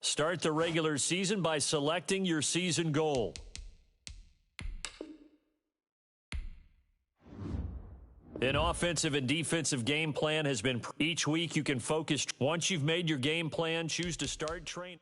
Start the regular season by selecting your season goal. An offensive and defensive game plan has been each week you can focus. Once you've made your game plan, choose to start training.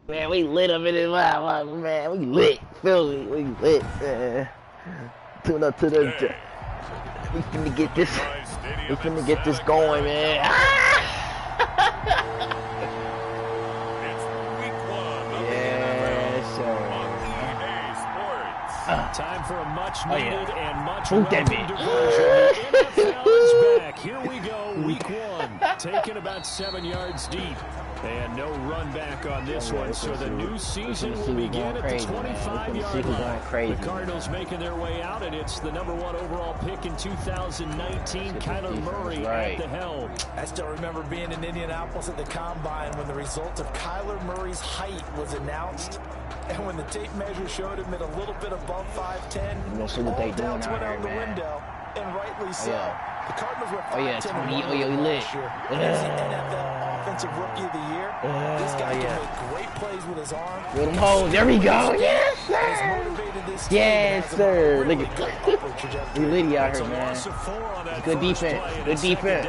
Man, we lit up in this mouth, man. We lit. Feel me? We lit, man. Tune up to the. We finna get this. We finna get this going, man. Yes, sir. Time for a much needed and much welcome diversion. The NFL is back. Here we go, week 1. Taking about 7 yards deep. And no run back on this one, so the new season will begin at the 25-yard line. The Cardinals making their way out, and it's the #1 overall pick in 2019, Kyler Murray at the helm. I still remember being in Indianapolis at the Combine when the result of Kyler Murray's height was announced. And when the tape measure showed him at a little bit above 5'10", all doubts went out the window, and rightly so. The Cardinals were 5'10" last year. He's the NFL Offensive Rookie of the Year. This guy can make great plays with his arm. Good home. There we go. Yes, sir. Yes, sir. Look at we litty out here, man. Good defense. Good defense.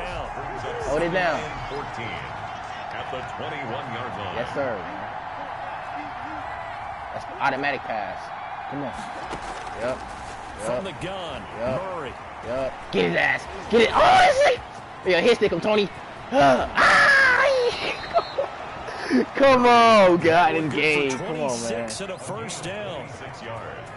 Hold it down. At the 21-yard line. Yes, sir. That's automatic pass. Come on. Yep. From the gun, Murray. Yep. Get his ass. Get it. Oh, it's like. Yeah, hit stick him, Tony. Come on, God, in game. Come on, man. And a first down. 6 yards.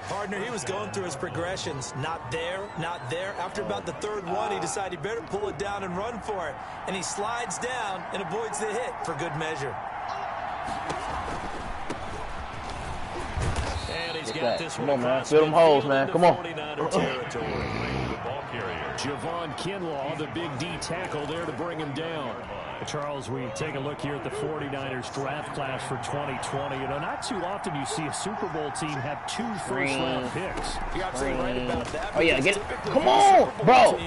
Partner, he was going through his progressions. Not there, not there. After about the third one, he decided he better pull it down and run for it. And he slides down and avoids the hit for good measure. And he's got this one. Come on, man. Fill them holes, man. Come on. Javon Kinlaw, the big D tackle there to bring him down. Charles, we take a look here at the 49ers draft class for 2020. You know, not too often you see a Super Bowl team have 2 first-round picks. You're absolutely right about that. Oh, yeah, get it. Come on, bro.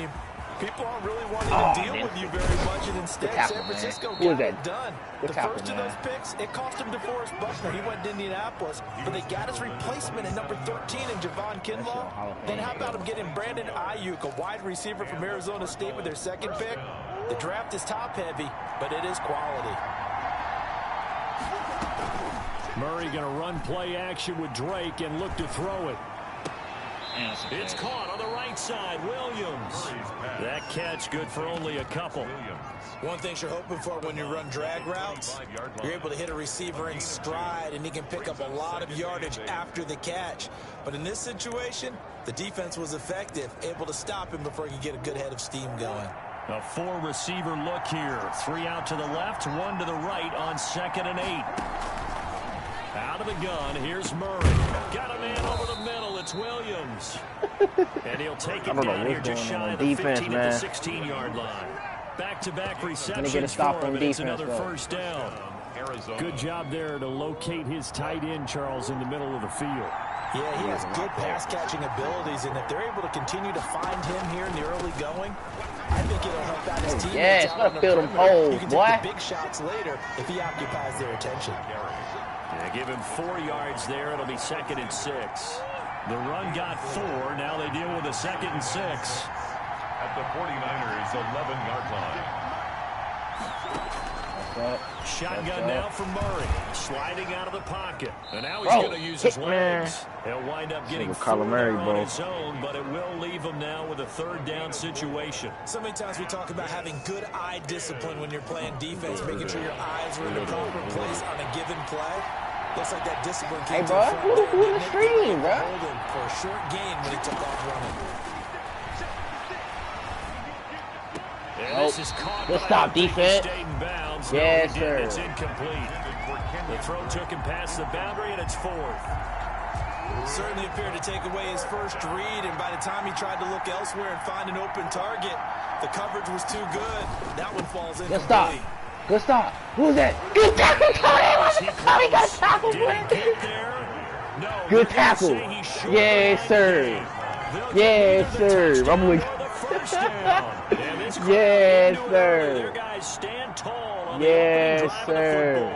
People aren't really wanting to deal with you very much, and instead San Francisco got it done. The first of those picks, it cost him DeForest Buckner. He went to Indianapolis, but they got his replacement at number 13 in Javon Kinlaw. Then how about him getting Brandon Aiyuk, a wide receiver from Arizona State, with their second pick? The draft is top-heavy, but it is quality. Murray going to run play action with Drake and look to throw it. It's caught on the right side. Williams. That catch good for only a couple. One thing you're hoping for when you run drag routes, you're able to hit a receiver in stride, and he can pick up a lot of yardage after the catch. But in this situation, the defense was effective, able to stop him before he could get a good head of steam going. A 4-receiver look here. 3 out to the left, 1 to the right on 2nd and 8. Out of the gun, here's Murray. Got a man over the middle. it's Williams. And he'll take it I don't know down here what's just going shy on of the defense, 15 man. at the 16-yard line. Back-to-back receptions get a stop for him, on and it's defense, another though. first down. Arizona. Good job there to locate his tight end, Charles, in the middle of the field. Yeah, he has good pass-catching abilities, and if they're able to continue to find him here in the early going, I think it'll help out his teammates. Yes, out gotta on the fill them perimeter. holes, You can boy. take the big shots later if he occupies their attention. Yeah, give him 4 yards there. It'll be 2nd and 6. The run got 4. Now they deal with a 2nd and 6. At the 49ers, 11-yard line. Shotgun now for Murray. Sliding out of the pocket. And now he's going to use his legs. He'll wind up getting 4 on his own, but it will leave him now with a 3rd down situation. So many times we talk about having good eye discipline when you're playing defense, making sure your eyes are in the proper place on a given play. Looks like that discipline came to the front. Who the screen, bro? Hold him for a short gain when he took off running. This is caught good by stop, defense. Bounds. Yes, no, sir. It's incomplete. The throw took him past the boundary, and it's 4th. Certainly appeared to take away his first read, and by the time he tried to look elsewhere and find an open target, the coverage was too good. That one falls in. Good stop. Good stop. Who's that? Good tackle, Tony! He got tackled, man. No, good tackle. Yes, sir. Yes, sir. I'm with yes, sir. Yes, sir.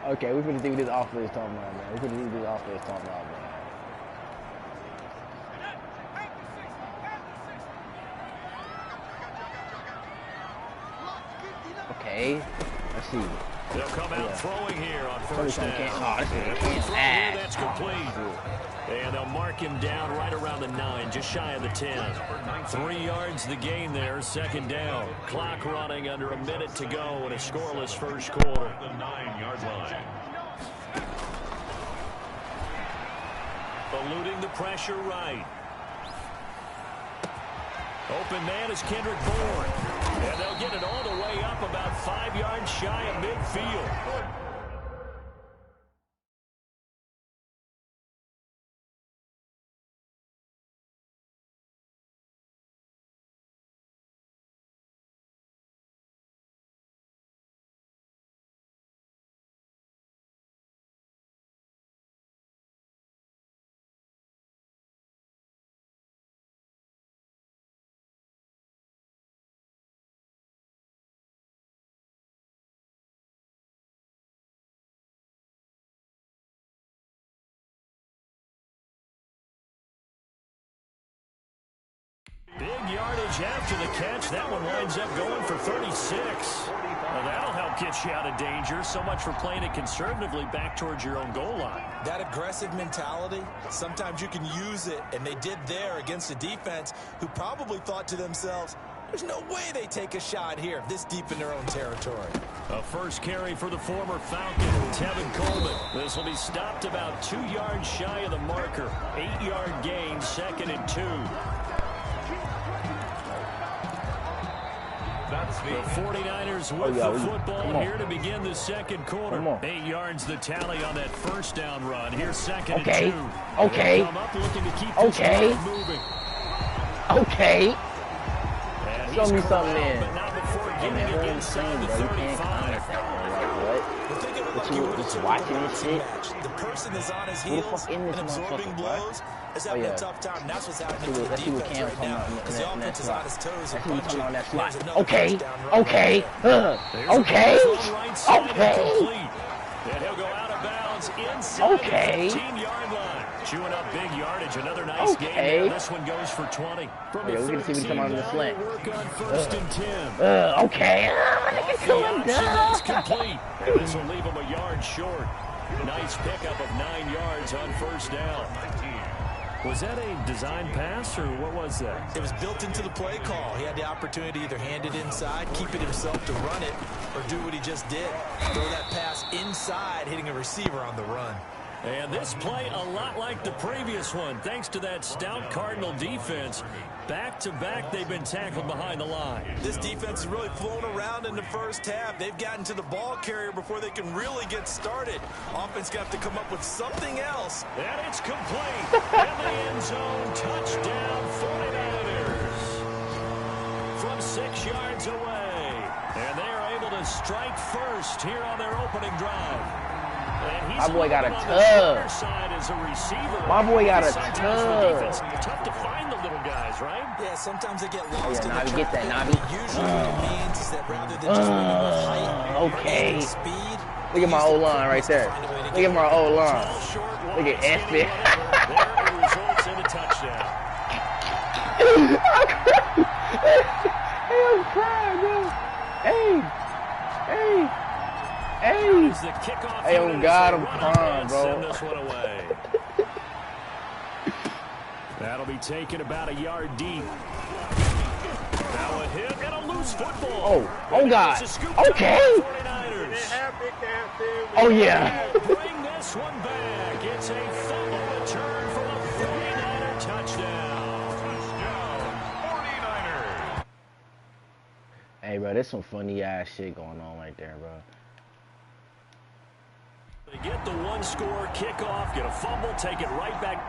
Okay, we're gonna do this offense talking about, man. We're gonna do this offense talking about, man. Okay, let's see. They'll come out throwing here on first down. That's complete. And they'll mark him down right around the 9, just shy of the 10. 3 yards the gain there, 2nd down. Clock running under a minute to go in a scoreless first quarter. The 9-yard line. Eluding the pressure right. Open man is Kendrick Bourne. And they'll get it all the way up about 5 yards shy of midfield. Big yardage after the catch. That one winds up going for 36. Well, that'll help get you out of danger. So much for playing it conservatively back towards your own goal line. That aggressive mentality, sometimes you can use it, and they did there against a defense who probably thought to themselves, there's no way they take a shot here this deep in their own territory. A first carry for the former Falcon, Tevin Coleman. This will be stopped about 2 yards shy of the marker. 8-yard gain, 2nd and 2. The 49ers with the football here to begin the second quarter. 8 yards the tally on that first down run. Here's 2nd and 2. Okay. Come up looking to keep this moving. Okay. And show me something then. But not before getting it inside the 35. What you watching this shit? The person is on his heels and absorbing blows is having a tough time. And that's what's happening to the defense right now. Because the offense is on his toes and punching. Okay. Okay. Okay. Okay. And he'll go out of bounds inside the 15-yard line. Chewing up big yardage. Another nice game there. This one goes for 20. From the 13, now we'll work on 1st and 10. Okay. The option is complete. And this will leave him a yard short. Nice pickup of 9 yards on first down. Was that a design pass, or what was that? It was built into the play call. He had the opportunity to either hand it inside, keep it himself to run it, or do what he just did. Throw that pass inside, hitting a receiver on the run. And this play a lot like the previous one, thanks to that stout Cardinal defense. Back-to-back, they've been tackled behind the line. This defense is really flown around in the first half. They've gotten to the ball carrier before they can really get started. Offense got to come up with something else. And it's complete. In the end zone, touchdown 49ers. From 6 yards away. And they are able to strike first here on their opening drive. My boy got a tub. My boy got a tub. Tough to find the little guys, right? Yeah, sometimes they get lost. Oh, yeah, Navi, get that, Navi. Usually what it means is that rather than just winning with height, okay. Speed, look at my old line right there. Look at my old line. Look at Espen. There it results in a touchdown. I'm crying, bro. Hey. Hey, oh God, I'm crying, bro. Send this one away. That'll be taken about a yard deep. Now a hit and a loose football. Oh God. Okay. Oh yeah. Bring this one back. It's a fumble return for a 49er touchdown. Touchdown, 49ers. Hey, bro, there's some funny ass shit going on right there, bro. They get the one-score kickoff, get a fumble, take it right back.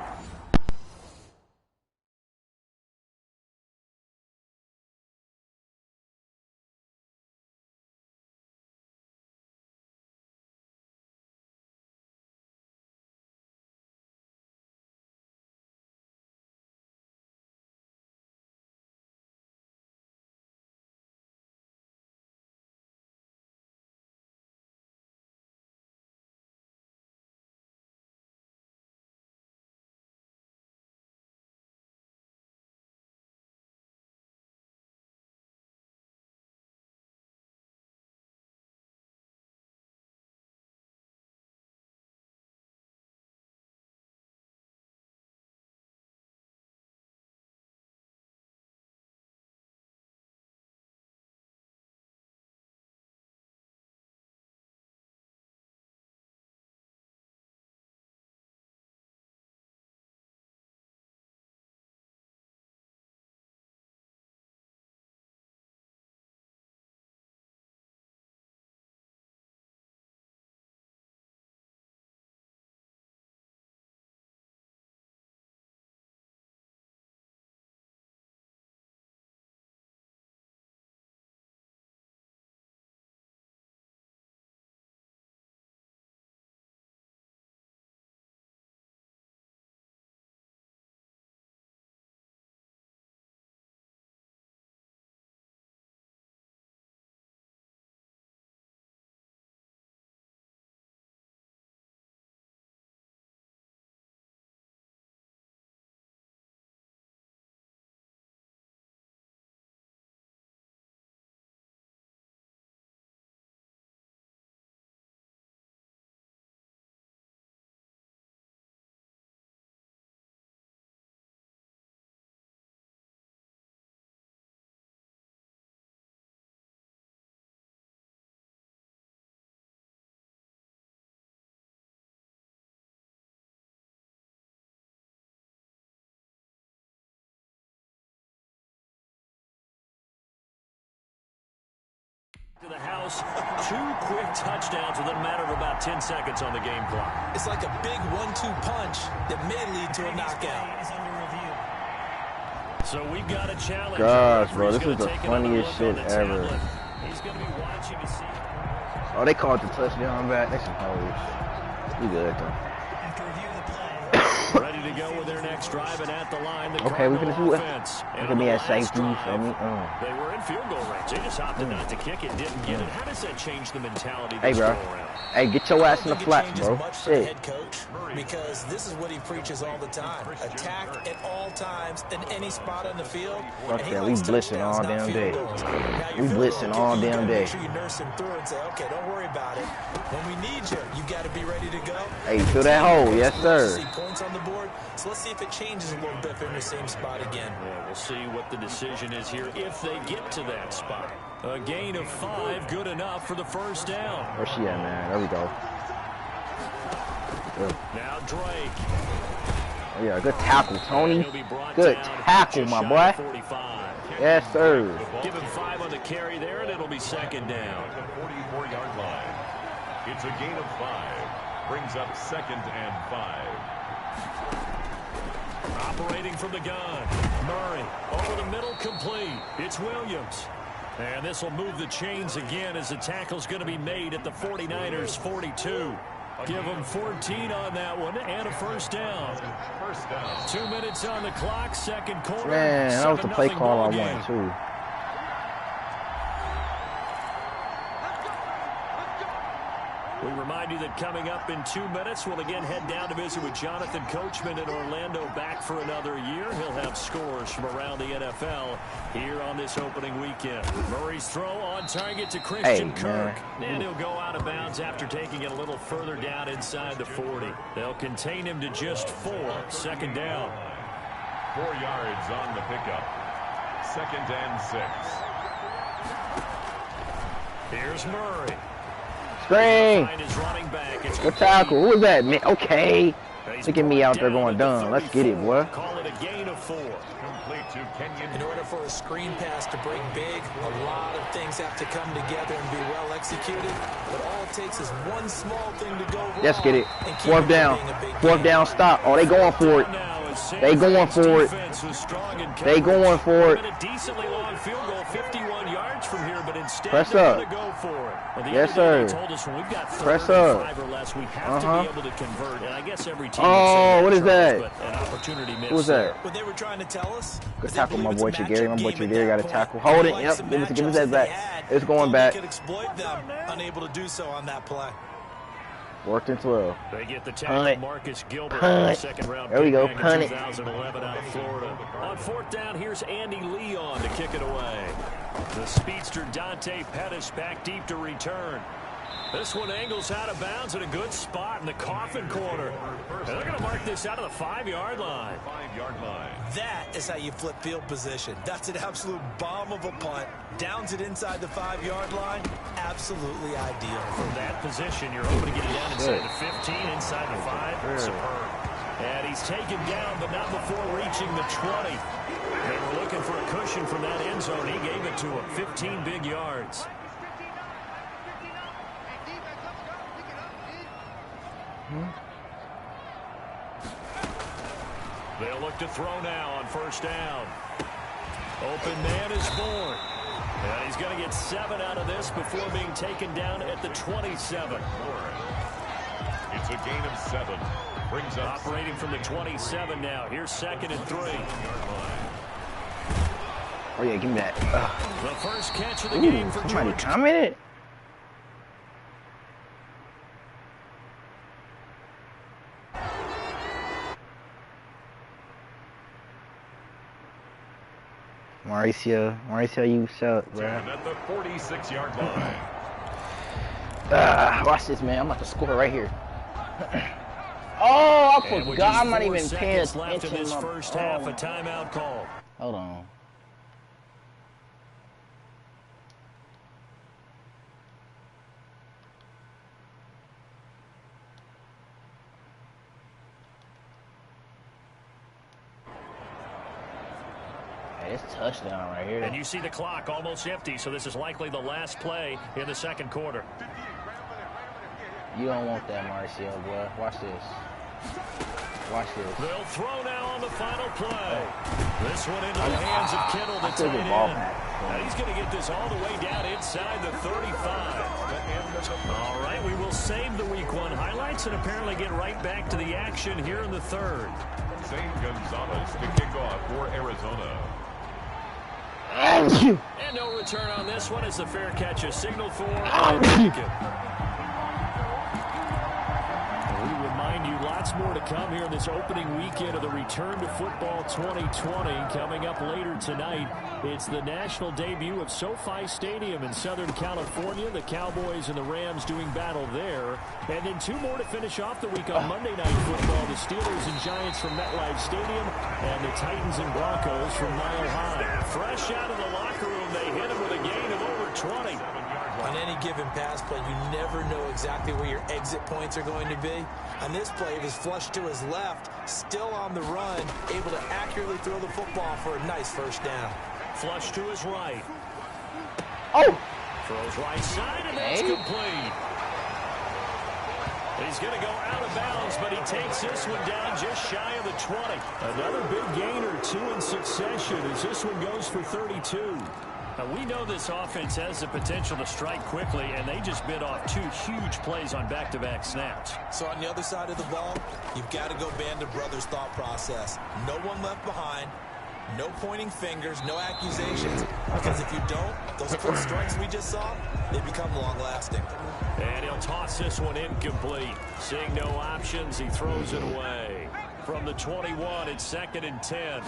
To the house, 2 quick touchdowns within a matter of about 10 seconds on the game clock. It's like a big 1-2 punch that may lead to a knockout. So we've got a challenge. Gosh, bro, this is the funniest shit ever. He's going to be watching to see. Oh, they called the touchdown back. That's some hoes. You good, though. Ready to go with their next drive and at the line. The okay, we can do it. Offense. Look at me at safety. Feel me? They were in field goal range. They just opted not to kick it, didn't get it. How does that change the mentality? Hey, bro. Hey, get your ass in the flats, bro. Shit. Head coach, because this is what he preaches all the time: attack at all times in any spot on the field. Fuck that. We blitzing all damn day. We blitzing all damn day. Make sure you nurse him through and say, okay, don't worry about it. When we need you, you got to be ready to go. Hey, fill that hole, yes sir. Points on the board. So let's see if it changes a little bit if they're in the same spot again. Yeah, we'll see what the decision is here if they get to that spot. A gain of 5, good enough for the first down. Where's she at, man? There we go. Now Drake. Oh, yeah, good tackle, Tony. Good tackle, my boy. Yes, sir. Give him 5 on the carry there, and it'll be second down. At the 44-yard line. It's a gain of 5. Brings up 2nd and 5. Operating from the gun. Murray over the middle, complete. It's Williams. And this will move the chains again as the tackle's going to be made at the 49ers 42. Give them 14 on that one and a first down. 2 minutes on the clock, second quarter. Man, that was the play call I wanted, too. We remind you that coming up in 2 minutes, we'll again head down to visit with Jonathan Coachman in Orlando, back for another year. He'll have scores from around the NFL here on this opening weekend. Murray's throw on target to Christian Kirk. And he'll go out of bounds after taking it a little further down inside the 40. They'll contain him to just 4. Second down. 4 yards on the pickup. 2nd and 6. Here's Murray. Screen. Good tackle. Who was that, man? Okay. Look at me out there going dumb. Let's get it, boy. Call it a gain of 4. In order for a screen pass to break big, a lot of things have to come together and be well executed. But all it takes is one small thing to go wrong. Let's get it. 4th down. 4th down, stop. Oh, they going for it. They going for it. They going for it. Decently long field goal, 51 yards from here, but instead press up. Go for it. Well, yes, sir. Told us when we've got press up. 5 or less, we have to be able to convert. And I guess every team what is that? An opportunity missed. Who was that? What they were trying to tell us. Good tackle, my boy Chigary. My boy Chigary got a tackle. Hold it. Yep. Give us that back. It's going back. Could exploit them, unable to do so on that play. 4th and 12. They get the tackle, Marcus Gilbert, second round. There we go. Punt it. 2011 out of Florida. On 4th down, here's Andy Leon to kick it away. The speedster Dante Pettis back deep to return. This one angles out of bounds in a good spot in the coffin corner. And they're going to mark this out of the 5-yard line. 5-yard line. That is how you flip field position. That's an absolute bomb of a punt. Downs it inside the 5-yard line. Absolutely ideal. From that position, you're hoping to get it down inside the 15, inside the 5. Superb. And he's taken down, but not before reaching the 20. They were looking for a cushion from that end zone. He gave it to him. 15 big yards. They'll look to throw now on 1st down. Open man is born. And he's going to get 7 out of this before being taken down at the 27. It's a gain of 7. Brings up operating from the 27 now. Here's 2nd and 3. Oh, yeah, give me that. The first catch of the game for somebody Georgia. commented. Mauricio, you suck, bro. At the 46-yard line. Watch this, man. I'm about to score right here. Oh, I forgot. I'm not even paying attention. Left in this first half, a timeout call. Hold on. It's touchdown right here. And you see the clock almost empty, so this is likely the last play in the second quarter. You don't want that, Marcio, boy. Watch this. Watch this. They'll throw now on the final play. This one into the hands of Kittle, the tight end. Now he's going to get this all the way down inside the 35. All right, we will save the Week 1 highlights and apparently get right back to the action here in the third. Zane Gonzalez to kick off for Arizona. And no return on this one as the fair catch is signaled for. We remind you lots more to come here in this opening weekend of the Return to Football 2020. Coming up later tonight, it's the national debut of SoFi Stadium in Southern California. The Cowboys and the Rams doing battle there. And then 2 more to finish off the week on Monday Night Football. The Steelers and Giants from MetLife Stadium and the Titans and Broncos from Mile High. Fresh out of the locker room, they hit him with a gain of over 20. On any given pass play, you never know exactly where your exit points are going to be. On this play, it was flushed to his left, still on the run, able to accurately throw the football for a nice first down. Flush to his right. Oh! Throws right side, and that's complete. He's going to go out of bounds, but he takes this one down just shy of the 20. Another big gainer, 2 in succession, as this one goes for 32. Now, we know this offense has the potential to strike quickly, and they just bit off 2 huge plays on back-to-back snaps. So on the other side of the ball, you've got to go Band of Brothers thought process. No one left behind. No pointing fingers, no accusations, because if you don't, those quick strikes we just saw, they become long-lasting. And he'll toss this one incomplete. Seeing no options, he throws it away. From the 21, it's 2nd and 10.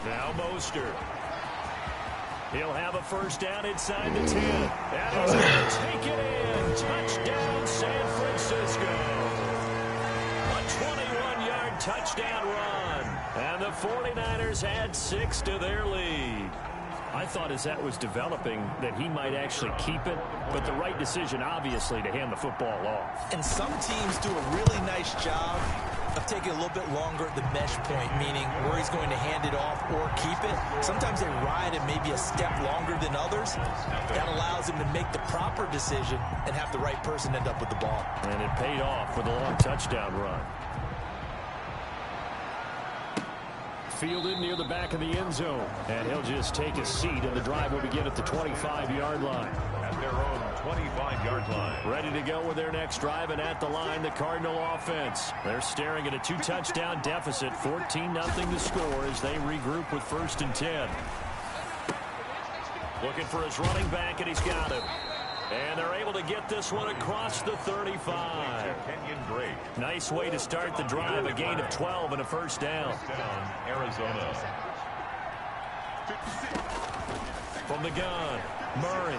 Now Mostert. He'll have a first down inside the 10. And he's going to take it in. Touchdown, San Francisco. A 21-yard touchdown run. And the 49ers add 6 to their lead. I thought as that was developing that he might actually keep it, but the right decision, obviously, to hand the football off. And some teams do a really nice job of taking a little bit longer at the mesh point, meaning where he's going to hand it off or keep it. Sometimes they ride it maybe a step longer than others. That allows him to make the proper decision and have the right person end up with the ball. And it paid off with a long touchdown run. Fielded near the back of the end zone. And he'll just take a seat, and the drive will begin at the 25-yard line. At their own 25-yard line. Ready to go with their next drive, and at the line, the Cardinal offense. They're staring at a 2-touchdown deficit, 14-0 to score as they regroup with 1st and 10. Looking for his running back, and he's got him. And they're able to get this one across the 35. Nice way to start the drive, a gain of 12 and a first down. Arizona. From the gun, Murray.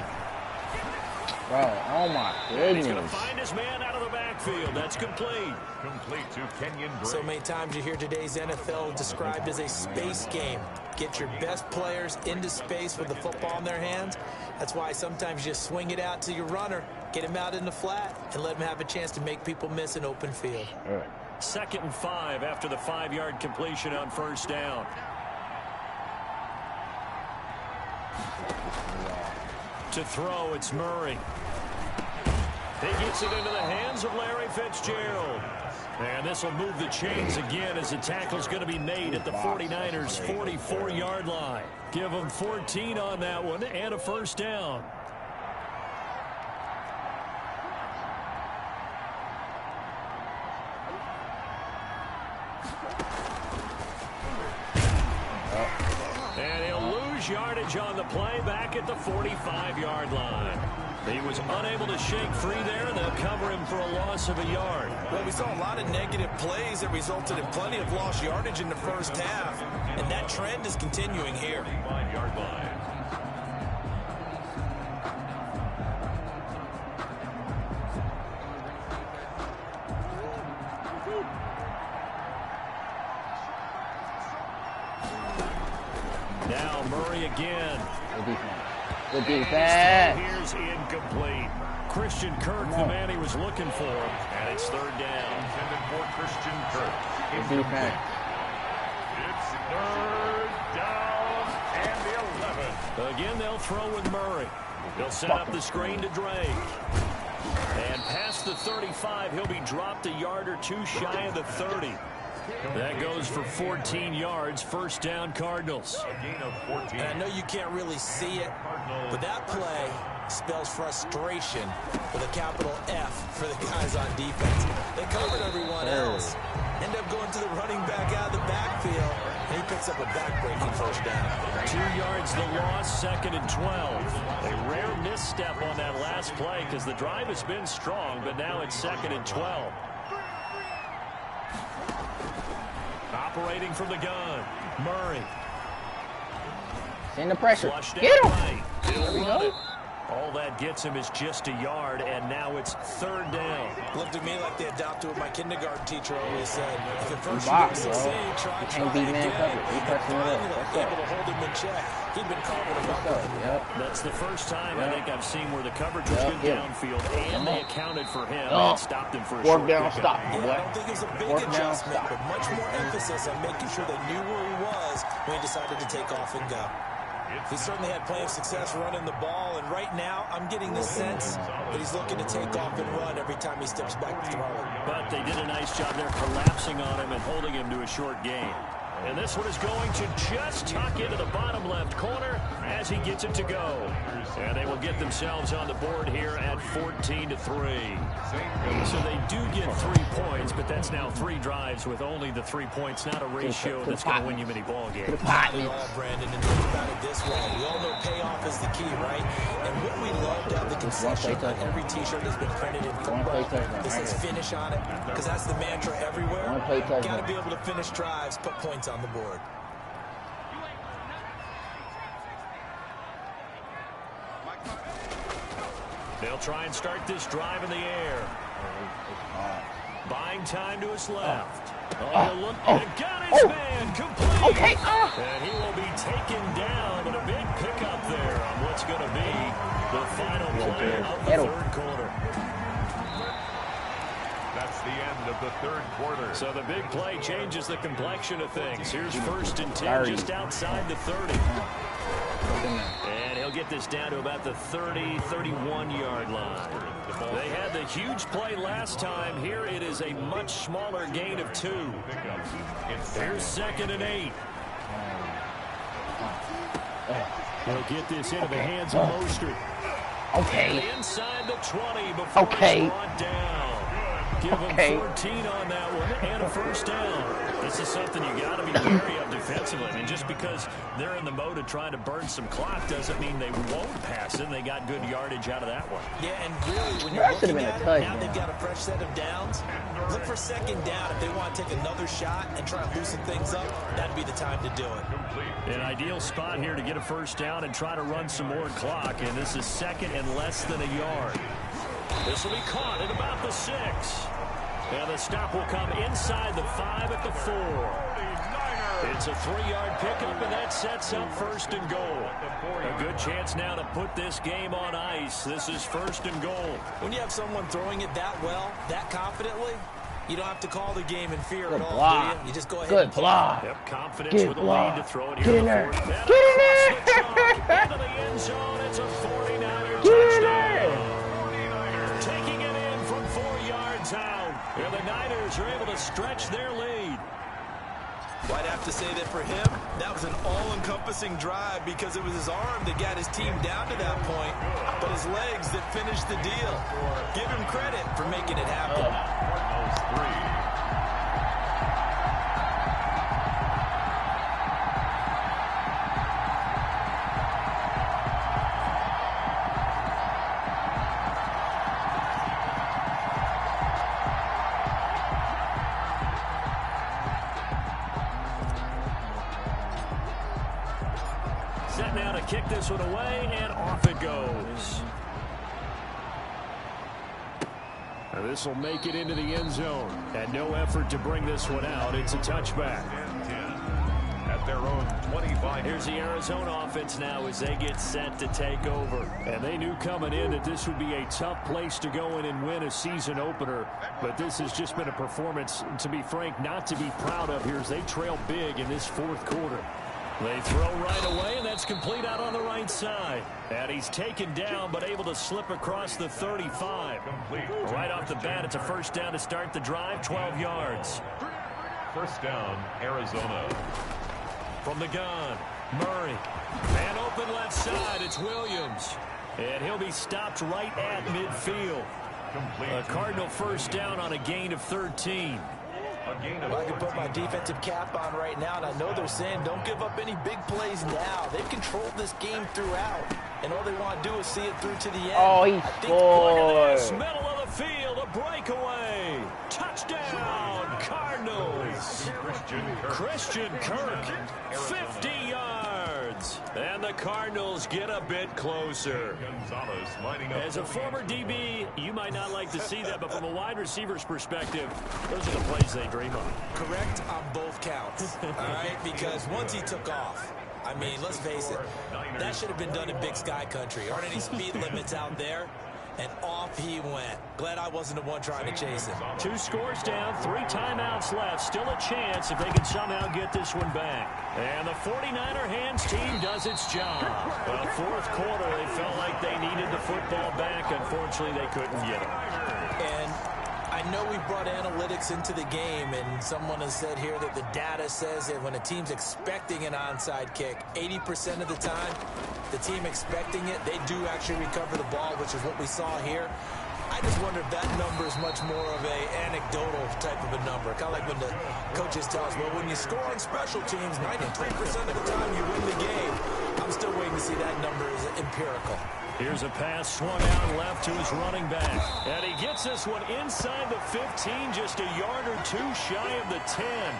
Bro, oh my goodness. He's going to find his man out of the backfield. That's complete. Complete to Kenyon Drake. So many times you hear today's NFL described as a space game. Get your best players into space with the football in their hands. That's why sometimes you swing it out to your runner, get him out in the flat, and let him have a chance to make people miss an open field. 2nd and 5 after the 5-yard completion on first down. To throw, it's Murray. He gets it into the hands of Larry Fitzgerald. And this will move the chains again as the tackle's going to be made at the 49ers' 44-yard line. Give them 14 on that one and a first down. And he'll lose yardage on the play back at the 45-yard line. He was unable to shake free there, and they'll cover him for a loss of a yard. Well, we saw a lot of negative plays that resulted in plenty of lost yardage in the first half, and that trend is continuing here. 5-yard line. Now Murray again. Good defense. Here's incomplete. Christian Kirk, the man he was looking for, and it's 3rd down. Intended for Christian Kirk. Good defense. It's 3rd down and 11. Again, they'll throw with Murray. They'll set up the screen to Drake. And past the 35, he'll be dropped a yard or 2 shy of the 30. That goes for 14 yards, first down Cardinals. A gain of 14. And I know you can't really see it, but that play spells frustration with a capital F for the guys on defense. They covered everyone else, end up going to the running back out of the backfield, and he picks up a back-breaking first down. 2 yards the loss, 2nd and 12. A rare misstep on that last play because the drive has been strong, but now it's 2nd and 12. Operating from the gun, Murray. Send the pressure. Flushed Get him. right. He'll run it. All that gets him is just a yard, and now it's 3rd down. Looked to me like they adopted what my kindergarten teacher always said. If at first box, you didn't succeed, try beat man coverage. He touched him up. able to hold him in check. He'd been carving him up. Yep. That's the first time I think I've seen where the coverage was good downfield, and they accounted for him and stopped him for a short down pickup. stop. Yeah, I don't think it was a big adjustment, but much more emphasis on making sure they knew where he was when he decided to take off and go. He certainly had plenty of success running the ball, and right now I'm getting the sense that he's looking to take off and run every time he steps back to throw it. But they did a nice job there collapsing on him and holding him to a short gain. And this one is going to just tuck into the bottom left corner as he gets it to go. And they will get themselves on the board here at 14-3. So they do get 3 points, but that's now 3 drives with only the 3 points, not a ratio that's going to win you many ball games. Brandon, and think about it this way. We all know payoff is the key, right? And what we love to have the concession on every T-shirt has been printed in football. This says finish on it, because that's the mantra everywhere. Got to be able to finish drives, put points on the board. They'll try and start this drive in the air. Buying time to his left. Look, got his man complete. Okay. And he will be taken down, but a big pickup there on what's going to be the final play of the 3rd quarter. That's the end of the 3rd quarter. So the big play changes the complexion of things. Here's 1st and 10 just outside the 30. And he'll get this down to about the 30, 31-yard line. They had the huge play last time. Here it is a much smaller gain of 2. Here's 2nd and 8. He'll get this into the hands of Mostert. Okay. Inside the 20 before it's brought down. Give him 14 on that one and a 1st down. This is something you got to be wary of defensively. I mean, just because they're in the mode of trying to burn some clock doesn't mean they won't pass it. They got good yardage out of that one. Yeah, and really, when you're looking at it, now they've got a fresh set of downs. Look for 2nd down. If they want to take another shot and try to loosen things up, that'd be the time to do it. An ideal spot here to get a 1st down and try to run some more clock. And this is 2nd and less than a yard. This will be caught at about the 6. And the stop will come inside the 5 at the 4. It's a 3-yard pickup, and that sets up 1st and goal. A good chance now to put this game on ice. This is 1st and goal. When you have someone throwing it that well, that confidently, you don't have to call the game in fear at all, do you? You just go ahead and play. Yep, confidence with a lead to throw it here. Get in there. Get in there. Into the end zone. It's a 49er touchdown. Taking it in from 4 yards out. And the Niners are able to stretch their lead. Well, I'd have to say that for him, that was an all-encompassing drive because it was his arm that got his team down to that point, but his legs that finished the deal. Give him credit for making it happen. Set now to kick this one away, and off it goes. Now this will make it into the end zone. And no effort to bring this one out. It's a touchback. At their own 25. Here's the Arizona offense now as they get set to take over. And they knew coming in that this would be a tough place to go in and win a season opener. But this has just been a performance, to be frank, not to be proud of here as they trail big in this 4th quarter. They throw right away, and that's complete out on the right side. And he's taken down, but able to slip across the 35. Right off the bat, it's a 1st down to start the drive, 12 yards. 1st down, Arizona. From the gun, Murray. Man open left side, it's Williams. And he'll be stopped right at midfield. A Cardinal 1st down on a gain of 13. Well, I can put my defensive cap on right now, and I know they're saying don't give up any big plays now. They've controlled this game throughout, and all they want to do is see it through to the end. Oh, he scored. Middle of the field, a breakaway. Touchdown, Cardinals. Christian Kirk, 50 yards. yards. And the Cardinals get a bit closer. As a former DB, you might not like to see that, but from a wide receiver's perspective, those are the plays they dream of. Correct on both counts, all right? Because once he took off, I mean, let's face it, that should have been done in Big Sky Country. Aren't any speed limits out there? And off he went. Glad I wasn't the one trying to chase him. 2 scores down, 3 timeouts left. Still a chance if they can somehow get this one back. And the 49er hands team does its job. Well, 4th quarter, they felt like they needed the football back. Unfortunately, they couldn't get it. And I know we brought analytics into the game, and someone has said here that the data says that when a team's expecting an onside kick, 80% of the time, the team expecting it, they do actually recover the ball, which is what we saw here. I just wonder if that number is much more of a anecdotal type of a number. Kind of like when the coaches tell us, well, when you score on special teams, 93% of the time you win the game. I'm still waiting to see that number is empirical. Here's a pass swung out left to his running back. And he gets this one inside the 15, just a yard or 2 shy of the 10.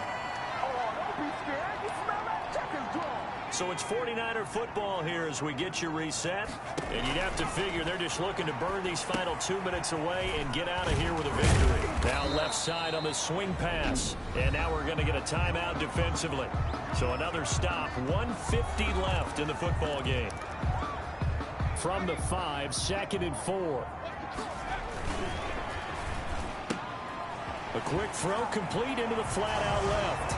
So it's 49er football here as we get you reset. And you'd have to figure they're just looking to burn these final 2 minutes away and get out of here with a victory. Now left side on the swing pass. And now we're going to get a timeout defensively. So another stop, 1:50 left in the football game. From the 5, 2nd and 4. A quick throw complete into the flat out left.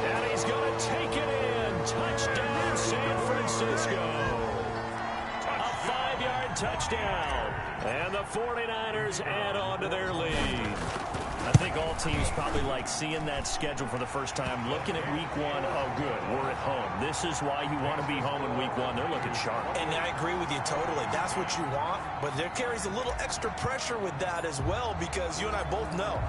And he's going to take it in. Touchdown, San Francisco. A 5-yard touchdown. And the 49ers add on to their lead. I think all teams probably like seeing that schedule for the first time, looking at week 1. Oh, good, we're at home. This is why you want to be home in week 1. They're looking sharp. And I agree with you totally. That's what you want, but there carries a little extra pressure with that as well, because you and I both know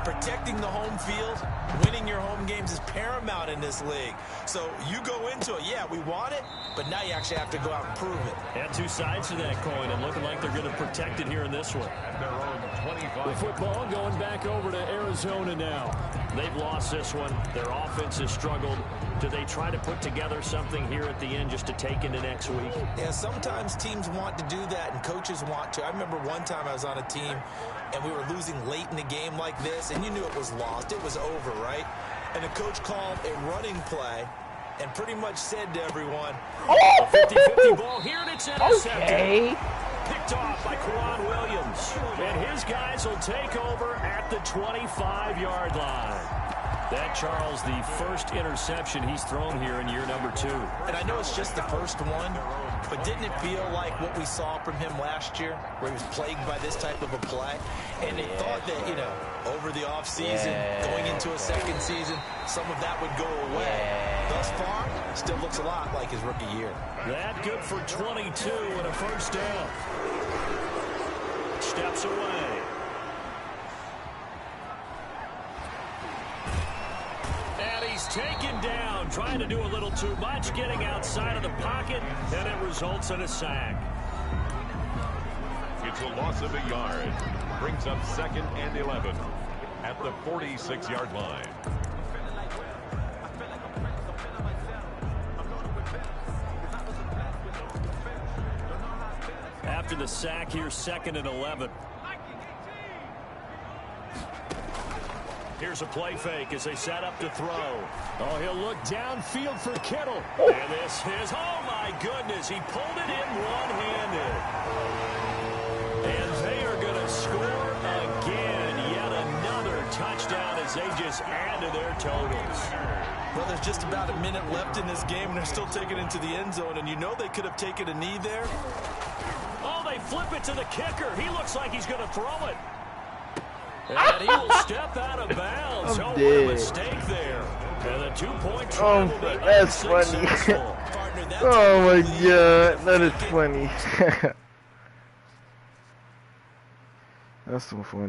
protecting the home field, winning your home games is paramount in this league. So you go into it, yeah, we want it, but now you actually have to go out and prove it. And 2 sides to that coin, and looking like they're going to protect it here in this one. The football going back over to Arizona now. They've lost this one. Their offense has struggled. Do they try to put together something here at the end just to take into next week? Yeah, sometimes teams want to do that and coaches want to. I remember one time I was on a team and we were losing late in the game like this, and you knew it was lost. It was over, right? And the coach called a running play and pretty much said to everyone, a 50-50 ball here, and it's intercepted. Okay. Picked off by Quan Williams. And his guys will take over at the 25-yard line. That, Charles, the first interception he's thrown here in year number 2. And I know it's just the first one, but didn't it feel like what we saw from him last year, where he was plagued by this type of a play? And they thought that, you know, over the offseason, going into a second season, some of that would go away. Thus far, still looks a lot like his rookie year. That good for 22 and a first down. Steps away. And he's taken down, trying to do a little too much, getting outside of the pocket, and it results in a sack. It's a loss of a yard. Brings up 2nd and 11 at the 46-yard line. After the sack here, 2nd and 11. Here's a play fake as they set up to throw. Oh, he'll look downfield for Kittle. And this is, oh my goodness, he pulled it in one-handed. And they are going to score again. Yet another touchdown as they just add to their totals. Well, there's just about a minute left in this game, and they're still taking it into the end zone. And you know they could have taken a knee there. Oh, they flip it to the kicker. He looks like he's going to throw it. And he will step out of bounds. Oh, what a mistake there. And the 2-point try will be that's funny. Oh my god, that is funny. That's so funny.